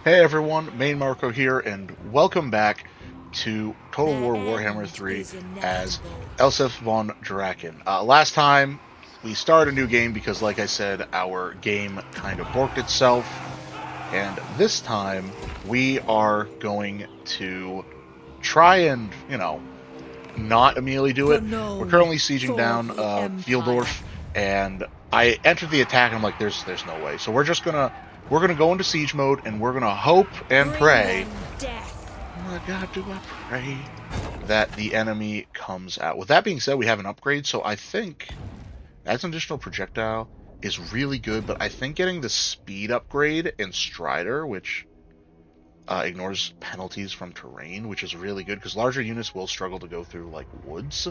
Hey everyone, Main Marco here, and welcome back to Total Their War Warhammer end 3 is as inevitable. Elsef von Draken. Last time, we started a new game because, like I said, our game kind of borked itself, and this time, we are going to try and, not immediately do it. We're Gnome currently sieging for down the Empire. Fieldorf, and I entered the attack, and I'm like, there's no way. So we're gonna go into siege mode, and we're gonna hope and Bring pray. them death. Oh my God, do I pray that the enemy comes out. With that being said, we have an upgrade, so I think as an additional projectile is really good, but I think getting the speed upgrade and Strider, which ignores penalties from terrain, which is really good because larger units will struggle to go through like woods.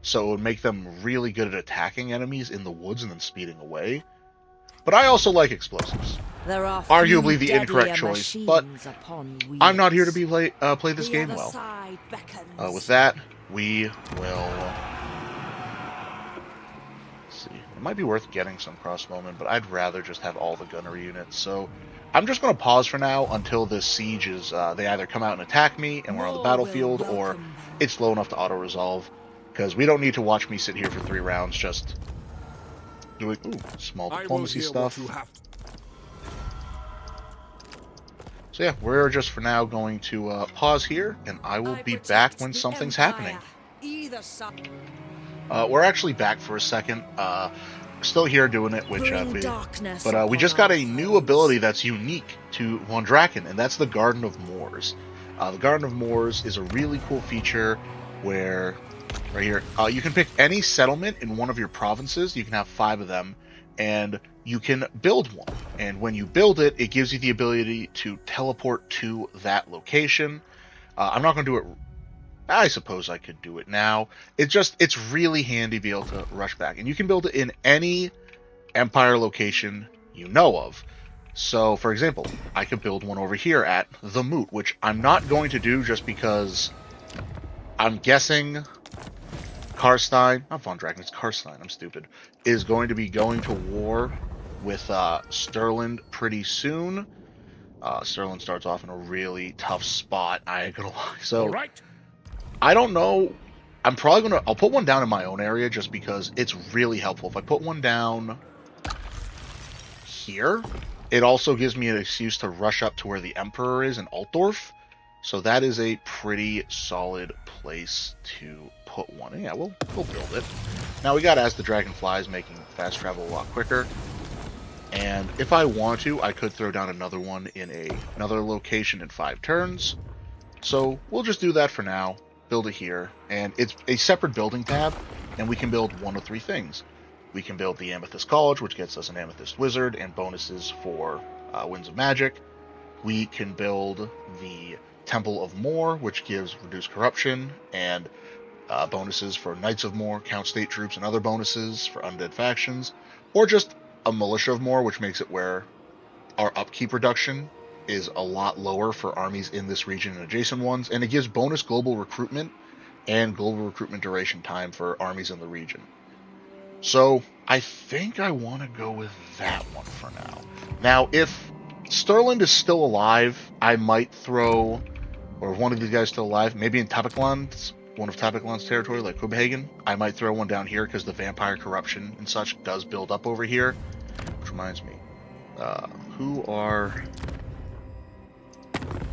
So it would make them really good at attacking enemies in the woods and then speeding away. But I also like explosives. There are few Arguably the incorrect deadlier choice, but machines upon I'm not here to wheels. be play this The game other well. side With beckons. that, we will see. It might be worth getting some crossbowmen, but I'd rather just have all the gunnery units. So I'm just going to pause for now until this siege is, they either come out and attack me and we're on the More will battlefield, or welcome them. it's low enough to auto-resolve. Because we don't need to watch me sit here for 3 rounds just doing, small I will diplomacy hear what you stuff. have. So yeah, we're just for now going to pause here, and I will I be back protect when the something's happening. Empire. Either side. We're actually back for a second. Still here doing it, which Bring darkness but we upon just got our a new ability foes. that's unique to Von Draken, and that's the Garden of Moors. The Garden of Moors is a really cool feature where, right here, you can pick any settlement in one of your provinces. You can have 5 of them, and you can build one. And when you build it, it gives you the ability to teleport to that location. I'm not going to do it. I suppose I could do it now. It's really handy to be able to rush back, and you can build it in any Empire location you know of. So, for example, I could build one over here at the Moot, which I'm not going to do just because I'm guessing Carstine, not Von Draken, it's Carstine, I'm stupid, is going to be going to war with Sterling pretty soon. Sterling starts off in a really tough spot, I ain't gonna lie. All So, right. I don't know. I'll put one down in my own area just because it's really helpful. If I put one down here, it also gives me an excuse to rush up to where the Emperor is in Altdorf. So that is a pretty solid place to put one. Yeah, we'll build it. Now we got As the Dragon Flies, making fast travel a lot quicker. And if I want to, I could throw down another one in another location in 5 turns. So we'll just do that for now. Build it here, and it's a separate building tab, and we can build one of 3 things. We can build the Amethyst College, which gets us an Amethyst Wizard and bonuses for Winds of Magic. We can build the Temple of Moor, which gives reduced corruption and bonuses for Knights of Moor, Count State troops, and other bonuses for undead factions. Or just a Militia of Moor, which makes it where our upkeep reduction is a lot lower for armies in this region and adjacent ones, and it gives bonus global recruitment and global recruitment duration time for armies in the region. So I think I want to go with that one for now. Now, if Sterling is still alive, I might throw, or one of these guys still alive, maybe in Tapikland's, one of Tapikland's territory, like Copenhagen, I might throw one down here because the vampire corruption and such does build up over here. Which reminds me, who are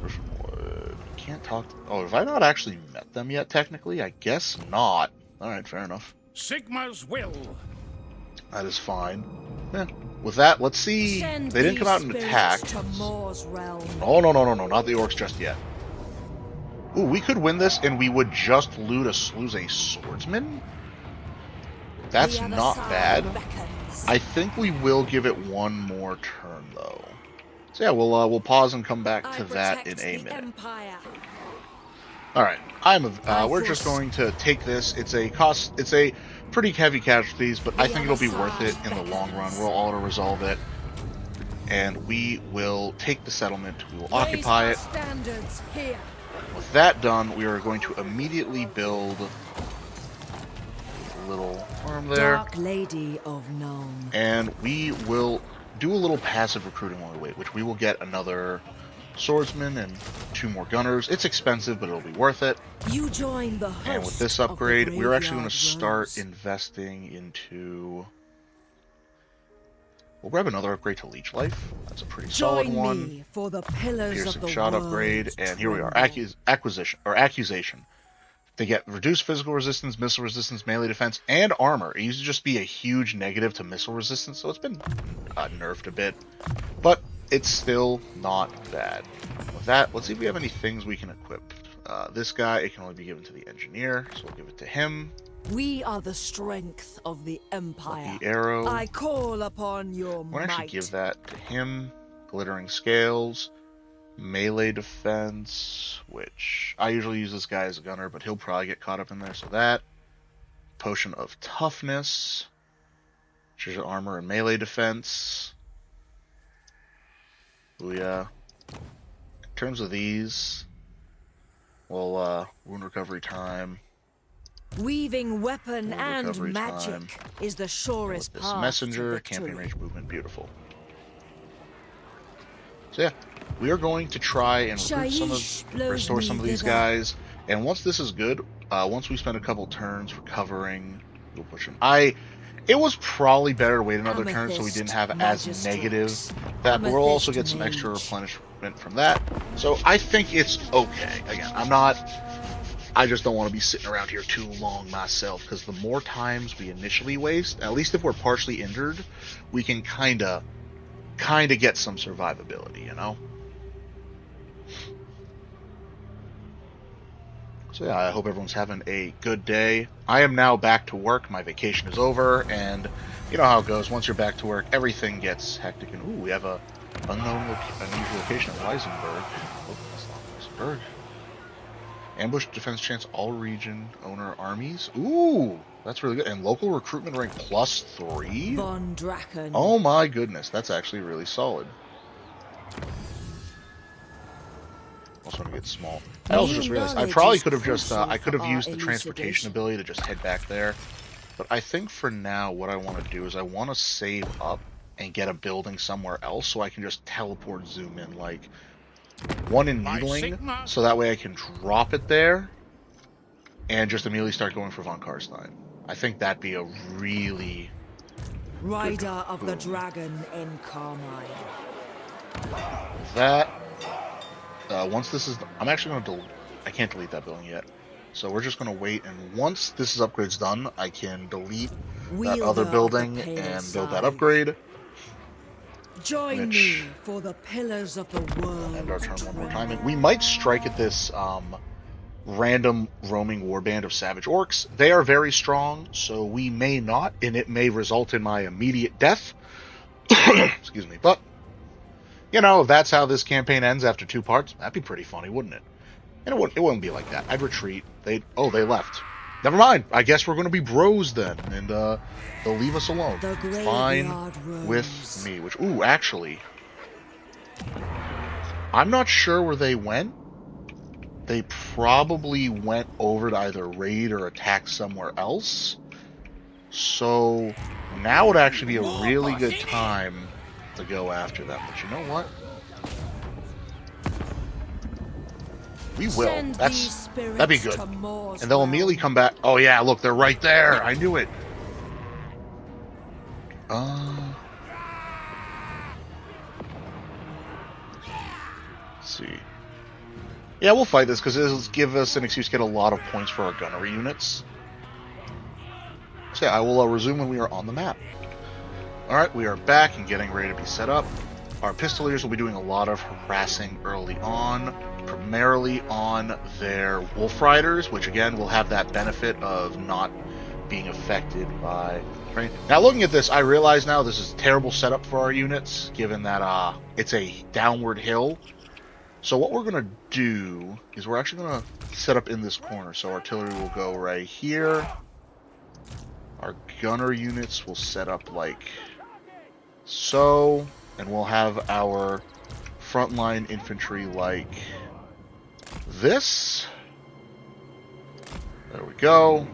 Griffin can't talk. Oh, have I not actually met them yet? Technically, I guess not. All right, fair enough. Sigma's will. That is fine. Yeah. With that, let's see. Send They didn't come these out and attack. spirits to Moor's realm. Oh no, not the orcs just yet. Ooh, we could win this, and we would just lose a swordsman. That's The other not side bad. beckons. I think we will give it one more turn though. So yeah, we'll pause and come back I to that in protect a the minute. Empire. All right, we're just going to take this. It's a pretty heavy casualties, but I The think it'll other be worth it side in the long run. beckons. We'll auto resolve it, and we will take the settlement. We will Raise occupy our it. standards here. With that done, we are going to immediately build a little farm there, Dark Lady of Nome. and we will do a little passive recruiting while we wait, which we will get another swordsmen and 2 more gunners. It's expensive, but it'll be worth it. You join the host And with this of the upgrade, we're actually going to graveyard start rose. investing into... We'll grab another upgrade to Leech Life. That's a pretty solid Join one. me for the pillars of Piercing the shot world upgrade, and here we are. tremble. Accusation. They get reduced physical resistance, missile resistance, melee defense, and armor. It used to just be a huge negative to missile resistance, so it's been nerfed a bit. But it's still not bad. With that, let's see if we have any things we can equip. This guy, it can only be given to the engineer, so we'll give it to him. We are the strength of the Empire. Lucky arrow. I call upon your I'm going to actually might. give that to him. Glittering scales. Melee defense, which I usually use this guy as a gunner, but he'll probably get caught up in there, so that. Potion of toughness. Treasure armor and melee defense. Booyah. In terms of these, well, wound recovery time. Weaving weapon Wound and recovery magic time. is the surest This path messenger, to campaign victory. range movement, beautiful. So yeah, we are going to try and Shaiish blows restore me some of these thither. guys. And once this is good, once we spend a couple turns recovering, we'll push him. It was probably better to wait another turn so we didn't have as Magistrix. negative that, but we'll also get some extra Mage. replenishment from that. So I think it's okay. Again, I just don't want to be sitting around here too long myself, because the more times we initially waste, at least if we're partially injured, we can kind of get some survivability, you know? So yeah, I hope everyone's having a good day. I am now back to work. My vacation is over, and you know how it goes. Once you're back to work, everything gets hectic. And ooh, we have a unusual location at Weisenberg. Oh, that's not Weisenberg. Ambush defense chance all region owner armies. Ooh, that's really good. And local recruitment rank +3. Von Draken. Oh my goodness, that's actually really solid. Also want to get small. I also just realized I probably could have just I could have used the transportation ability to just head back there. But I think for now what I want to do is I want to save up and get a building somewhere else so I can just teleport zoom in, like one in Needling, so that way I can drop it there and just immediately start going for Von Carstine. I think that'd be a really Rider of the boom. Dragon in Carmine. That once this is, I'm actually going to I can't delete that building yet, so we're just going to wait, and once this is upgrades done, I can delete that Wielder other of the building pale and build that scythe. upgrade. Join Which- me for the pillars of the world. End our turn one more time, and we might strike at this random roaming warband of savage orcs. They are very strong, so we may not, and it may result in my immediate death. Excuse me, but you know, if that's how this campaign ends after 2 parts, that'd be pretty funny, wouldn't it? And it wouldn't be like that. I'd retreat. They left. Never mind. I guess we're going to be bros then, and they'll leave us alone. The Fine graveyard rose. with me. Which, ooh, actually, I'm not sure where they went. They probably went over to either raid or attack somewhere else. So now would actually be a really good time to go after them. But you know what? We will. Send these That'd be spirits good. to Moor's And they'll realm. immediately come back. Oh yeah, look, they're right there. I knew it. Let's see. Yeah, we'll fight this because it'll give us an excuse to get a lot of points for our gunnery units. So yeah, I will resume when we are on the map. Alright, we are back and getting ready to be set up. Our pistoliers will be doing a lot of harassing early on, primarily on their wolf riders, which again will have that benefit of not being affected by rain. Now looking at this, I realize now this is a terrible setup for our units, given that it's a downward hill. So what we're going to do is we're actually going to set up in this corner. So artillery will go right here. Our gunner units will set up like so. And we'll have our frontline infantry like this. There we go.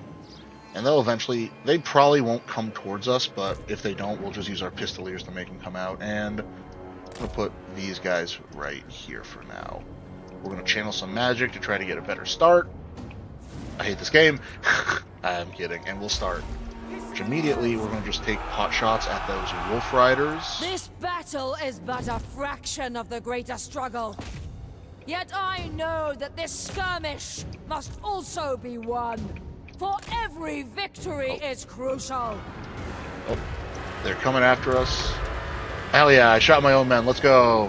And they'll eventually, they probably won't come towards us, but if they don't, we'll just use our pistoliers to make them come out. And we'll put these guys right here for now. We're going to channel some magic to try to get a better start. I hate this game. I'm kidding. And we'll start. Which immediately, we're going to just take pot shots at those wolf riders. This battle is but a fraction of the greater struggle. Yet I know that this skirmish must also be won. For every victory is crucial. Oh, they're coming after us. Hell yeah, I shot my own men. Let's go.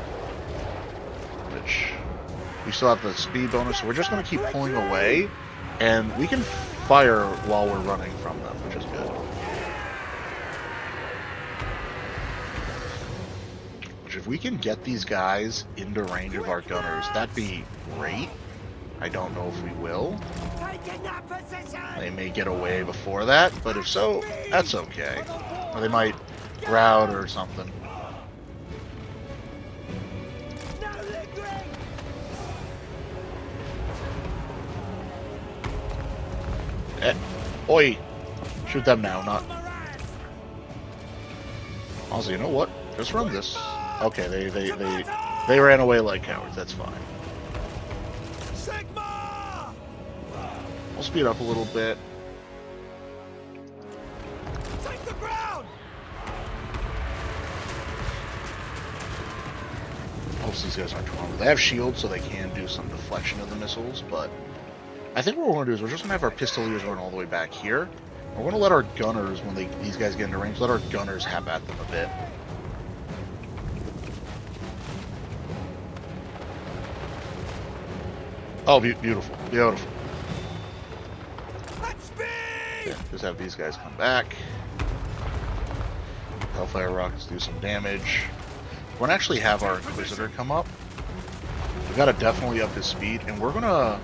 Which, we still have the speed bonus, so we're just going to keep pulling away. And we can fire while we're running from them, which is good. Which, if we can get these guys into range of our gunners, that'd be great. I don't know if we will. They may get away before that, but if so, that's okay. Or they might rout or something. Oi! Shoot them now, not... Also, you know what? Just run this. Okay, they ran away like cowards, that's fine. I'll speed up a little bit. Take the ground! Most of these guys aren't too armored. They have shields, so they can do some deflection of the missiles, but I think what we're going to do is we're just going to have our pistoliers run all the way back here. We're going to let our gunners, when these guys get into range, let our gunners have at them a bit. Oh, beautiful. Beautiful. Yeah, just have these guys come back. Hellfire rockets do some damage. We're going to actually have our Inquisitor come up. We've got to definitely up his speed, and we're going to...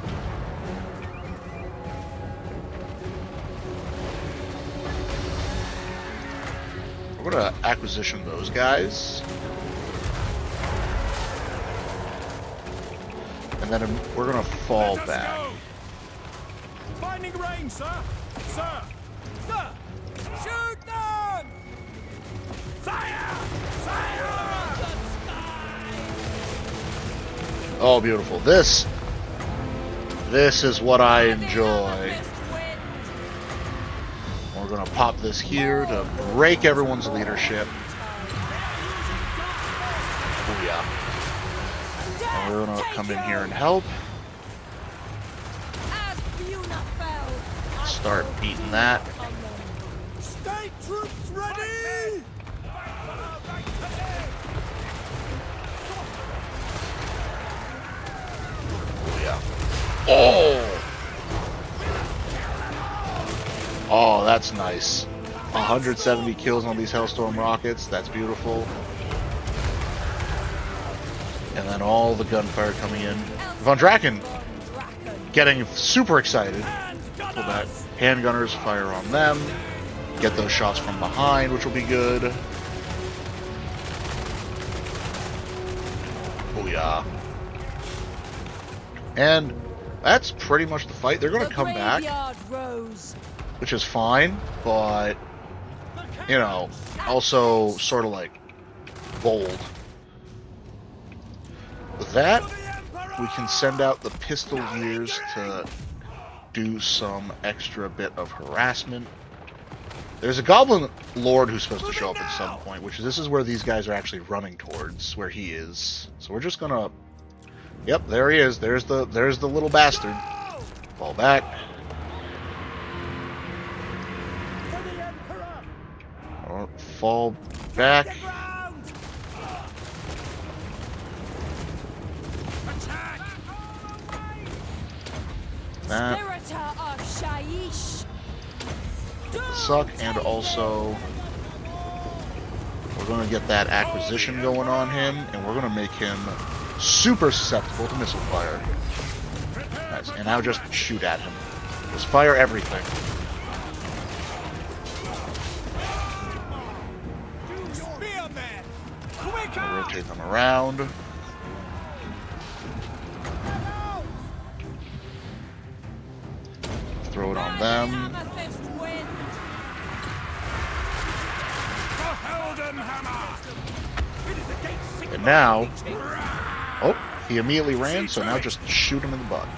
We're going to acquisition those guys. And then we're going to fall back. Finding range, sir! Sir! Sir! Shoot them! Fire! Fire! Oh, beautiful. This is what I enjoy. We're going to pop this here to break everyone's leadership. Oh, yeah. And we're going to come in here and help. Start beating that. State troops ready! Oh, yeah. Oh! Oh, that's nice. 170 kills on these Hellstorm rockets. That's beautiful. And then all the gunfire coming in. Von Draken getting super excited. Pull back. Handgunners fire on them. Get those shots from behind, which will be good. Oh, yeah. And that's pretty much the fight. They're going to come back, which is fine, but, you know, also sort of like bold. With that, we can send out the pistoliers to do some extra bit of harassment. There's a goblin lord who's supposed to show up at some point, which this is where these guys are actually running towards, where he is. So we're just gonna... Yep, there he is. There's the little bastard. Fall back. Fall back. That suck, and also we're going to get that acquisition going on him, and we're going to make him super susceptible to missile fire. Nice. And now just shoot at him. Just fire everything. I'll rotate them around. Throw it on them. And now, oh, he immediately ran, so now just shoot him in the butt.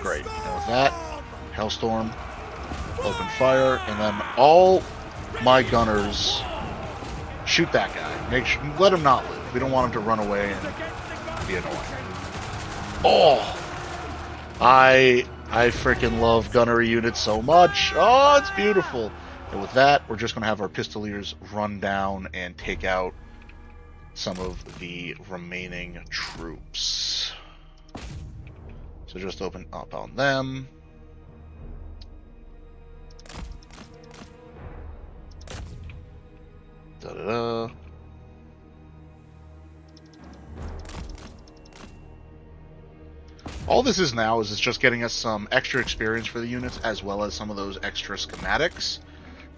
Great. And with that, Hellstorm, open fire, and then all my gunners shoot that guy. Let him not live. We don't want him to run away and be annoying. Oh! I freaking love gunnery units so much. Oh, it's beautiful. And with that, we're just going to have our Pistoliers run down and take out some of the remaining troops. So just open up on them. Da-da-da. All this is now is it's just getting us some extra experience for the units, as well as some of those extra schematics,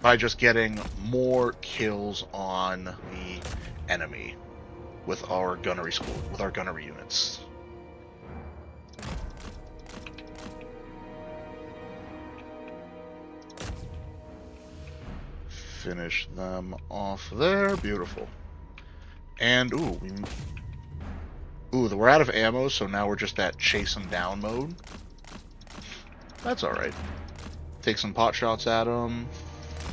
by just getting more kills on the enemy with our gunnery school, with our gunnery units. Finish them off there. Beautiful. And ooh, we're out of ammo, so now we're just at chase them down mode. That's alright. Take some pot shots at them,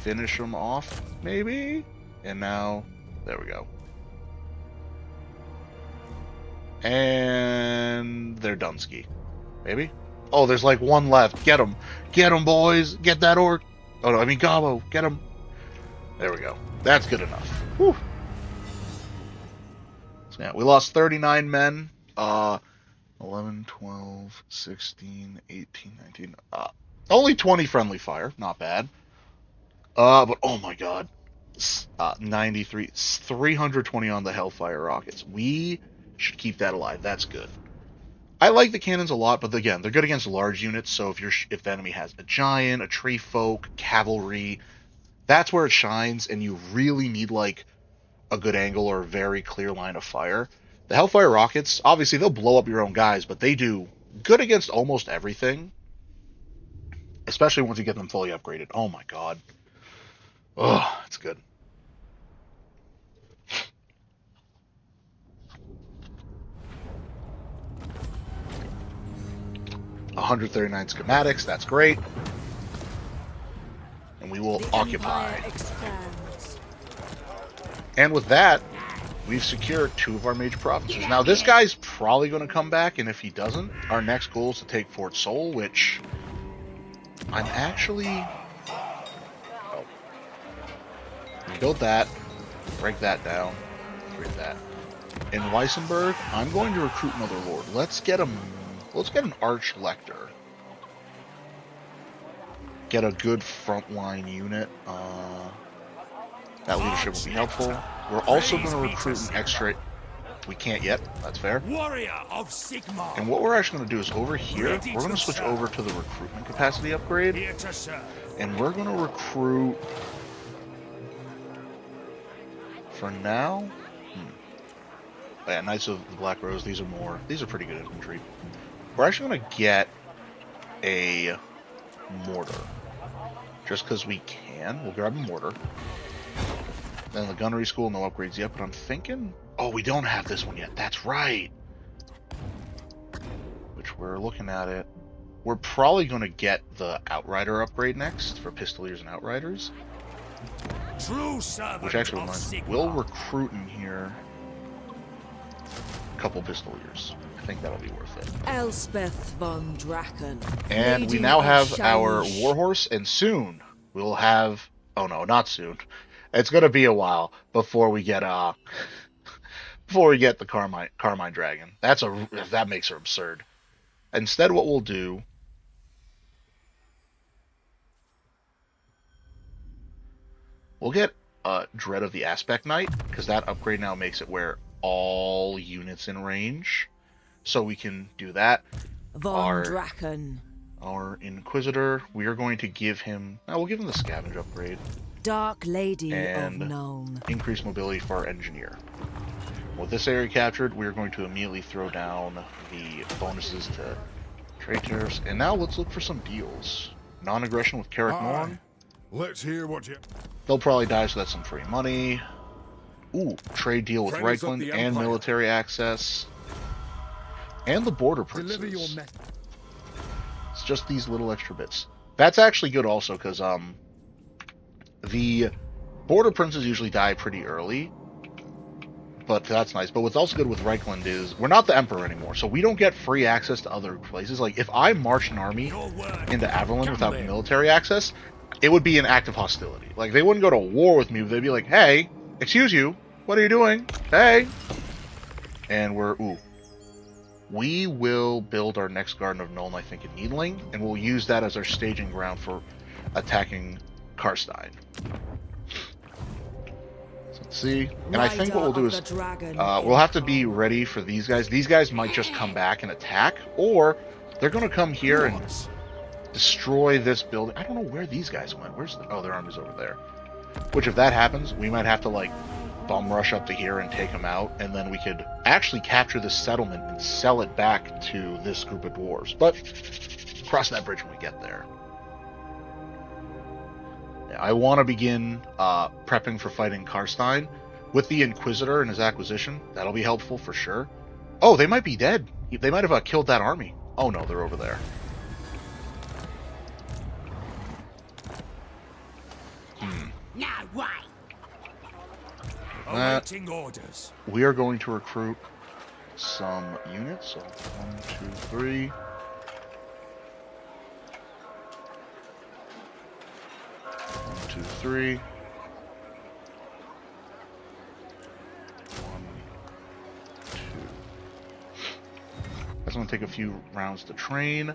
finish them off, maybe? And now, there we go. And they're Dunsky. Maybe? Oh, there's like one left. Get him. Get him, boys. Get that orc. Oh, no, I mean Gabo. Get him. There we go. That's good enough. Whew. So yeah, we lost 39 men. 11, 12, 16, 18, 19. Only 20 friendly fire. Not bad. But oh my god. 93. 320 on the Hellfire rockets. We should keep that alive. That's good. I like the cannons a lot, but again, they're good against large units, so if the enemy has a giant, a tree folk, cavalry, that's where it shines, and you really need like a good angle or a very clear line of fire. The Hellfire rockets, obviously they'll blow up your own guys, but they do good against almost everything, especially once you get them fully upgraded. Oh my god. Oh, it's good. $139 schematics, that's great. And we will occupy. And with that, we've secured 2 of our major provinces. Now, this guy's probably going to come back, and if he doesn't, our next goal is to take Fort Seoul, which I'm actually... Oh. We built that. Break that down. Break that. In Weissenberg, I'm going to recruit another lord. Let's get an Arch Lector. Get a good frontline unit. That leadership will be helpful. We're also going to recruit an extra... We can't yet. That's fair. Warrior of Sigmar. And what we're actually going to do is over here, we're going to switch over to the recruitment capacity upgrade. And we're going to recruit... For now... Oh, yeah, Knights of the Black Rose. These are pretty good infantry. We're actually going to get a mortar. Just because we can. We'll grab a mortar. Then the gunnery school, no upgrades yet, but I'm thinking... Oh, we don't have this one yet. That's right. Which we're looking at it. We're probably going to get the Outrider upgrade next for Pistoliers and Outriders. Which actually reminds me, we'll recruit in here a couple Pistoliers. I think that'll be worth it. Elspeth von Draken. And we now have our Warhorse, and soon we'll have... Oh no, not soon. It's going to be a while before we get the Carmine Dragon. That makes her absurd. Instead, what we'll do... We'll get Dread of the Aspect Knight, because that upgrade now makes it where all units in range. So we can do that. Von Draken. Our Inquisitor, we are going to give him... we'll give him the Scavenge upgrade. Dark Lady and of Nome. Increased mobility for our Engineer. With this area captured, we are going to immediately throw down the bonuses to trade tariffs. And now let's look for some deals. Non-aggression with Carrick Norn. Let's hear what you... They'll probably die, so that's some free money. Ooh, trade deal with Friends of Reichland the and Empire. military access. And the border Deliver your princes. message. It's just these little extra bits. That's actually good also, because the border princes usually die pretty early. But that's nice. But what's also good with Reichland is we're not the Emperor anymore, so we don't get free access to other places. Like, if I march an army Your word. into Averland without Come military access, it would be an act of hostility. Like, they wouldn't go to war with me, but they'd be like, hey, excuse you, what are you doing? Hey! And we will build our next Garden of Nuln, I think, in Needling, and we'll use that as our staging ground for attacking Carstine. So let's see. And I think what we'll do is we'll have to be ready for these guys. These guys might just come back and attack, or they're going to come here and destroy this building. I don't know where these guys went. Oh, their army's over there. Which, if that happens, we might have to, like, bum rush up to here and take them out, and then we could actually capture this settlement and sell it back to this group of dwarves. But cross that bridge when we get there. Yeah, I want to begin prepping for fighting Carstine with the Inquisitor and his acquisition. That'll be helpful for sure. Oh, they might be dead. They might have killed that army. Oh no, they're over there. Now why? That, Awaiting orders. we are going to recruit some units. So 1, 2, 3. 1, 2, 3. 1, 2. That's going to take a few rounds to train.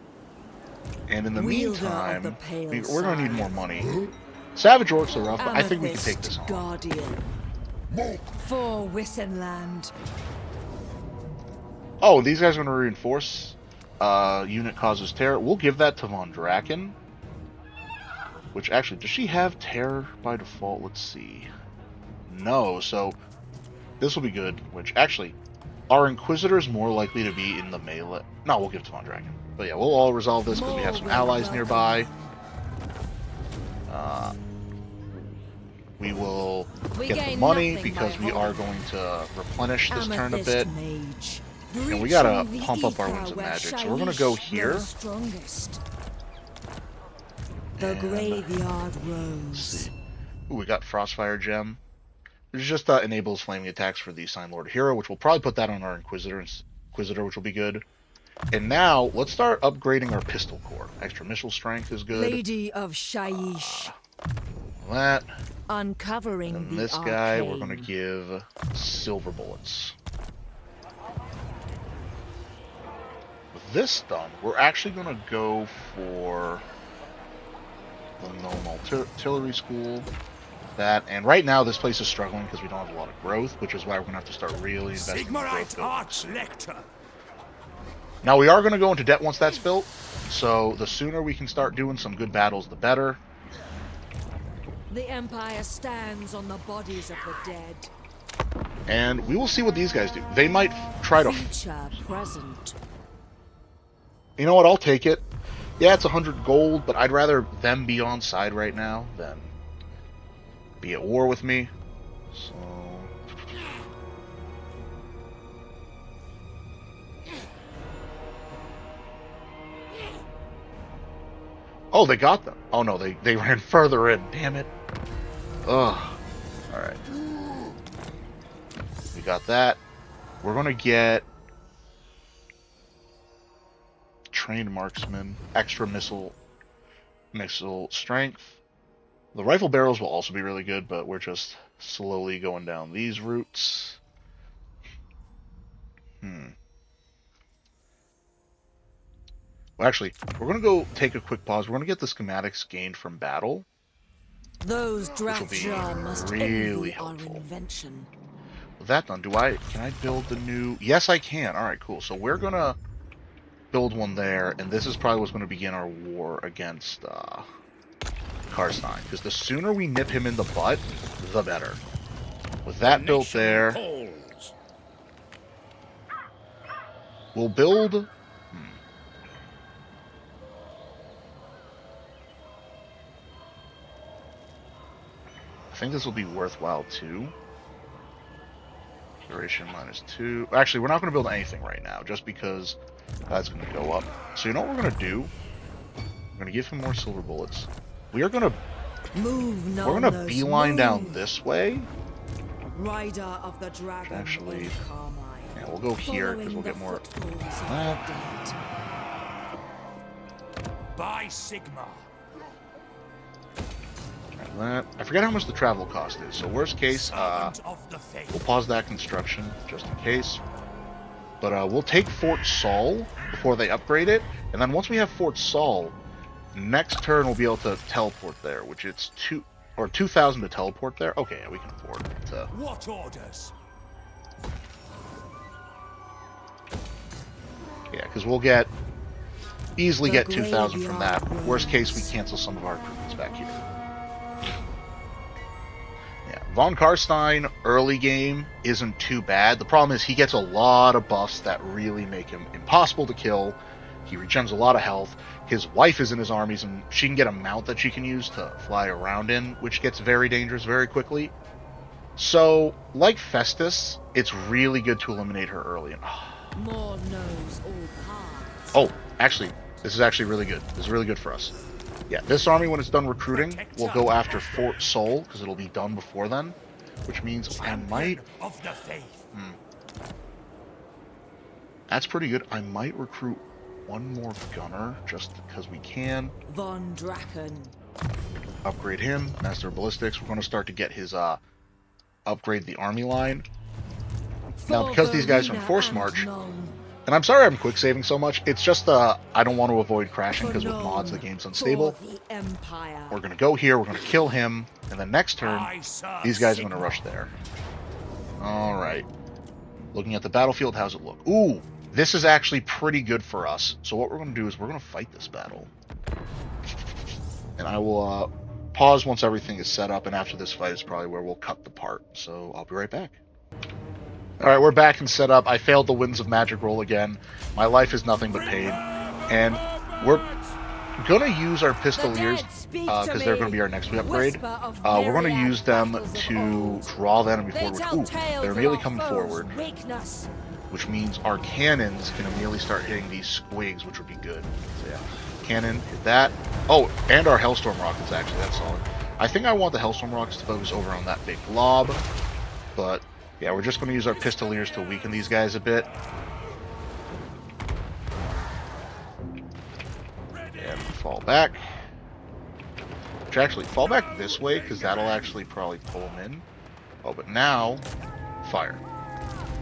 And in the meantime, we're going to need more money. Savage Orcs are rough, but I think we can take this on. Guardian. For Wissenland. Oh, these guys are going to reinforce. Unit causes terror. We'll give that to Von Draken. Which, actually, does she have terror by default? Let's see. No, so this will be good. Which, actually, are Inquisitors more likely to be in the melee? No, we'll give it to Von Draken. But yeah, we'll all resolve this because we have some allies nearby. We will get the money because we are going to replenish this turn a bit. And we gotta pump up our Winds of Magic. So we're gonna go here. The graveyard rose. Ooh, we got Frostfire Gem. It just enables flaming attacks for the Sign Lord Hero, which we'll probably put that on our Inquisitor, which will be good. And now, let's start upgrading our Pistol Core. Extra missile strength is good. Lady of Shaiish. That. Uncovering And the this guy, we're arcane. going to give Silver Bullets. With this done, we're actually going to go for the Gnome Artillery School. That, and right now this place is struggling because we don't have a lot of growth, which is why we're going to have to start really investing in growth Sigmarite buildings. Archlector. Now we are going to go into debt once that's built, so the sooner we can start doing some good battles, the better. The Empire stands on the bodies of the dead. And we will see what these guys do. They might try to... Future present. You know what, I'll take it. Yeah, it's 100 gold, but I'd rather them be on side right now than be at war with me. So... Oh, they got them. Oh no, they ran further in. Damn it. Ugh. Alright. We got that. We're gonna get trained marksman, extra missile strength. The rifle barrels will also be really good, but we're just slowly going down these routes. Well, actually, we're going to go take a quick pause. We're going to get the schematics gained from battle. Those will be Drathjar must really envy our helpful. invention. With that done, can I build the new... Yes, I can. Alright, cool. So we're going to build one there, and this is probably what's going to begin our war against Carstine. Because the sooner we nip him in the butt, the better. With that built there, Calls. we'll build... I think this will be worthwhile too. Restoration -2. Actually, we're not going to build anything right now, just because that's going to go up. So you know what we're going to do? We're going to give him more silver bullets. We're going to beeline down this way. Rider of the dragon. Actually, of Carmine. yeah, we'll go here because we'll get more. By Sigma. That. I forget how much the travel cost is. So worst case, Servant of the faith. we'll pause that construction just in case. But we'll take Fort Saul before they upgrade it, and then once we have Fort Saul, next turn we'll be able to teleport there, which it's 2,000 to teleport there. Okay, yeah, we can afford to. What orders? Yeah, because we'll easily get 2,000 from that. Worst case, we cancel some of our recruitments back here. Yeah, Von Carstine early game isn't too bad. The problem is he gets a lot of buffs that really make him impossible to kill. He regens a lot of health. His wife is in his armies, and she can get a mount that she can use to fly around in, which gets very dangerous very quickly. So, like Festus, it's really good to eliminate her early. And, More knows all paths. oh, actually, this is actually really good. This is really good for us. Yeah, this army, when it's done recruiting, will go after Fort Sol, because it'll be done before then. Which means I might... Of the faith. That's pretty good. I might recruit one more gunner, just because we can. Von Draken. Upgrade him. Master of Ballistics. We're going to start to get his, upgrade the army line. Now, because these guys are in Force March, and I'm sorry I'm quick saving so much, it's just I don't want to avoid crashing because with mods the game's unstable. We're going to go here, we're going to kill him, and then next turn, these guys are going to rush there. Alright. Looking at the battlefield, how's it look? Ooh, this is actually pretty good for us. So what we're going to do is we're going to fight this battle. And I will pause once everything is set up, and after this fight is probably where we'll cut the part. So I'll be right back. Alright, we're back and set up. I failed the Winds of Magic roll again. My life is nothing but pain. And we're going to use our Pistoliers, because they're going to be our next upgrade. We're going to use them to draw the enemy forward. Ooh, they're immediately coming forward. Which means our cannons can immediately start hitting these squigs, which would be good. So yeah, cannon, hit that. Oh, and our Hellstorm Rockets, actually, that's solid. I think I want the Hellstorm Rockets to focus over on that big blob. But... yeah, we're just going to use our Pistoliers to weaken these guys a bit. And fall back. Which actually, fall back this way, because that'll actually probably pull them in. Oh, but now, fire.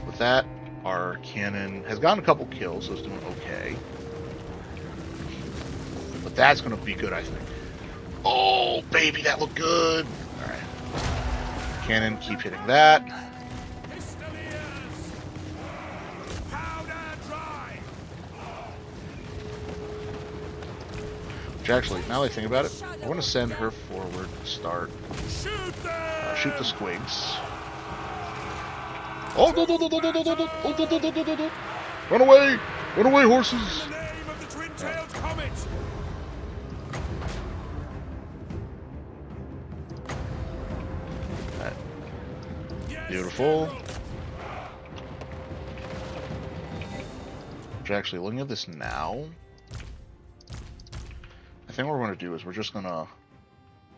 With that, our cannon has gotten a couple kills, so it's doing okay. But that's going to be good, I think. Oh, baby, that looked good. Alright. Cannon, keep hitting that. Which actually, now that I think about it, I want to send her forward to start. Shoot the squigs. Oh, no, no, no, no, no, no, no, no, oh, no, no, no, no, no, no. Run away! Run away, horses! Right. Beautiful. Which actually, looking at this now, I think what we're going to do is we're just going to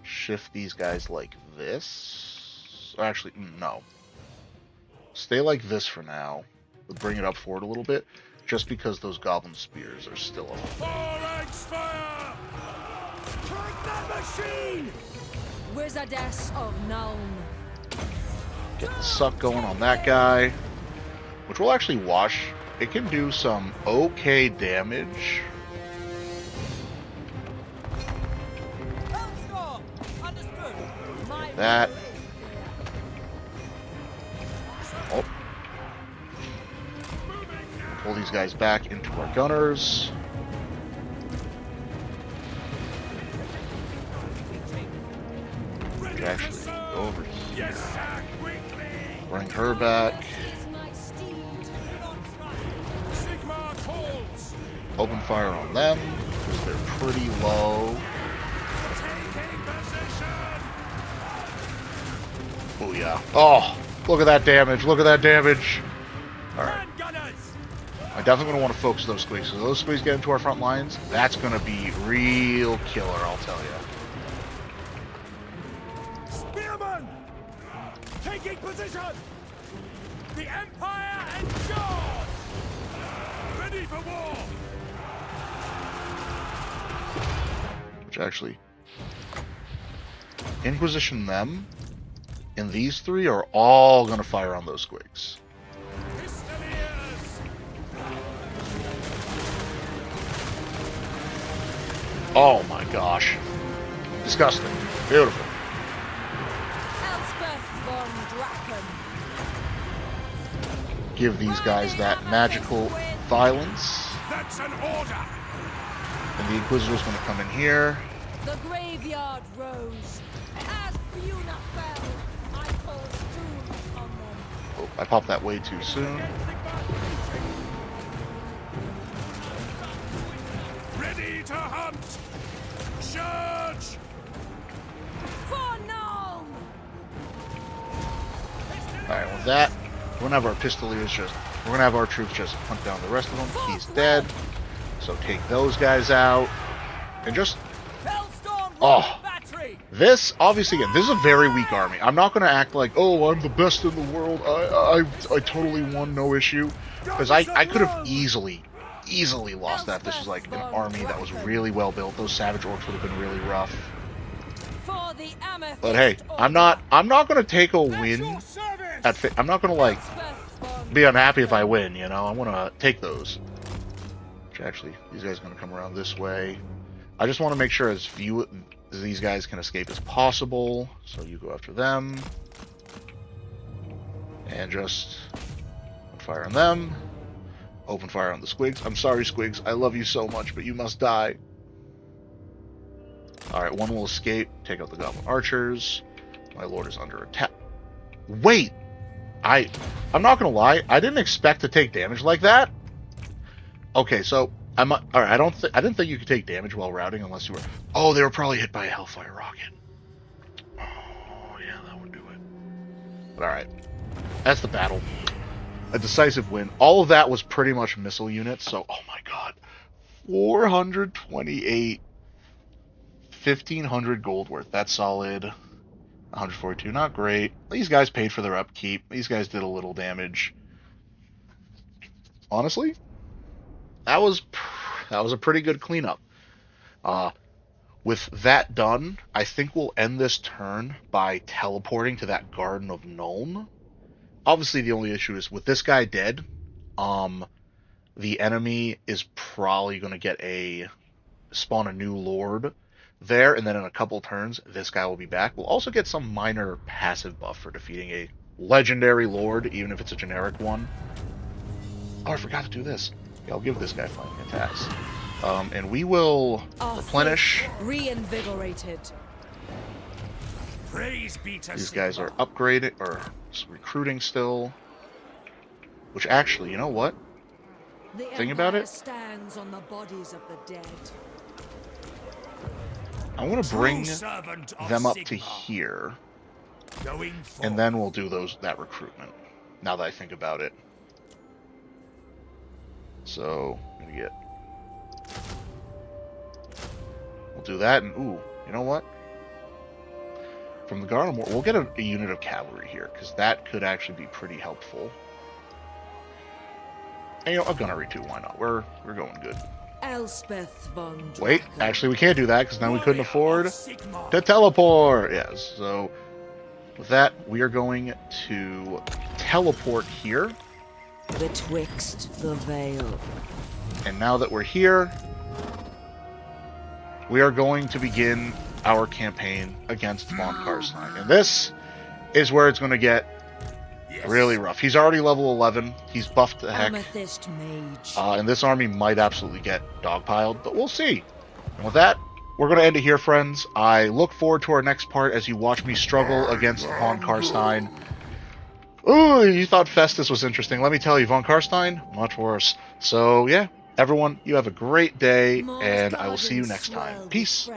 shift these guys like this. Actually, no. Stay like this for now. We'll bring it up forward a little bit, just because those Goblin Spears are still up. Fire! Take that machine! Wizardess of Nuln. Get the suck going on that guy, which will actually wash. It can do some okay damage. That. Oh. Pull these guys back into our gunners. Actually, go over here. Bring her back. Open fire on them, because they're pretty low. Oh yeah. Oh, Look at that damage. Look at that damage. All right. Man gunners! I definitely going to want to focus those squigs. So those squigs get into our front lines. That's going to be real killer, I'll tell you. Spearmen! Taking position! The Empire endures! Ready for war! Which actually... Inquisition them. And these three are all going to fire on those squigs. Pistoliers! Oh my gosh. Disgusting. Beautiful. Elspeth von Draken. Give these guys that magical violence. That's an order! And the Inquisitor's going to come in here. The graveyard rose. As Buna fell, I called doom on them. Oh, I popped that way too soon. Ready to hunt! Charge! For Nome! Alright, with that, we're going to have our Pistoliers just... We're going to have our troops just hunt down the rest of them. He's dead. So take those guys out. And just... Oh. This, obviously, again, this is a very weak army. I'm not going to act like, oh, I'm the best in the world. I totally won, no issue. Because I could have easily lost that. This was like an army that was really well built. Those Savage Orcs would have been really rough. But hey, I'm not going to take a win. I'm not going to, like, be unhappy if I win, you know? I want to take those. Which actually, these guys are going to come around this way. I just want to make sure as few these guys can escape as possible. So you go after them. And just fire on them. Open fire on the squigs. I'm sorry, squigs. I love you so much, but you must die. Alright, one will escape. Take out the goblin archers. My lord is under attack. Wait! I'm not gonna lie. I didn't expect to take damage like that. Okay, so... Alright, I didn't think you could take damage while routing unless you were... Oh, they were probably hit by a Hellfire rocket. Oh, yeah, that would do it. But alright. That's the battle. A decisive win. All of that was pretty much missile units, so... Oh my god. 428... 1,500 gold worth. That's solid. 142, not great. These guys paid for their upkeep. These guys did a little damage. Honestly... That was a pretty good cleanup. With that done, I think we'll end this turn by teleporting to that Garden of Nuln. Obviously, the only issue is with this guy dead, the enemy is probably going to spawn a new lord there, and then in a couple turns, this guy will be back. We'll also get some minor passive buff for defeating a legendary lord, even if it's a generic one. Oh, I forgot to do this. Yeah, I'll give this guy flanking attacks. And we will replenish. Reinvigorated. Praise be to These guys are upgraded, or recruiting still. Which actually, you know what? Think about it. Stands on the bodies of the dead. I want to bring them up to here. And then we'll do that recruitment. Now that I think about it. So, we'll do that, and ooh, you know what? From the Garden, we'll get a unit of cavalry here, because that could actually be pretty helpful. And, you know, a gunnery too, why not? We're going good. Elspeth von Draken. Wait, actually we can't do that, because now we couldn't afford to teleport! Yes, so, with that, we are going to teleport here. Betwixt the veil. And now that we're here, we are going to begin our campaign against von Carstine. And this is where it's going to get really rough. He's already level 11. He's buffed the heck. Amethyst Mage. And this army might absolutely get dogpiled, but we'll see. And with that, we're going to end it here, friends. I look forward to our next part as you watch me struggle against von Carstine. Ooh, you thought Festus was interesting. Let me tell you, von Carstine, much worse. So, yeah, everyone, you have a great day, and I will see you next time. Peace.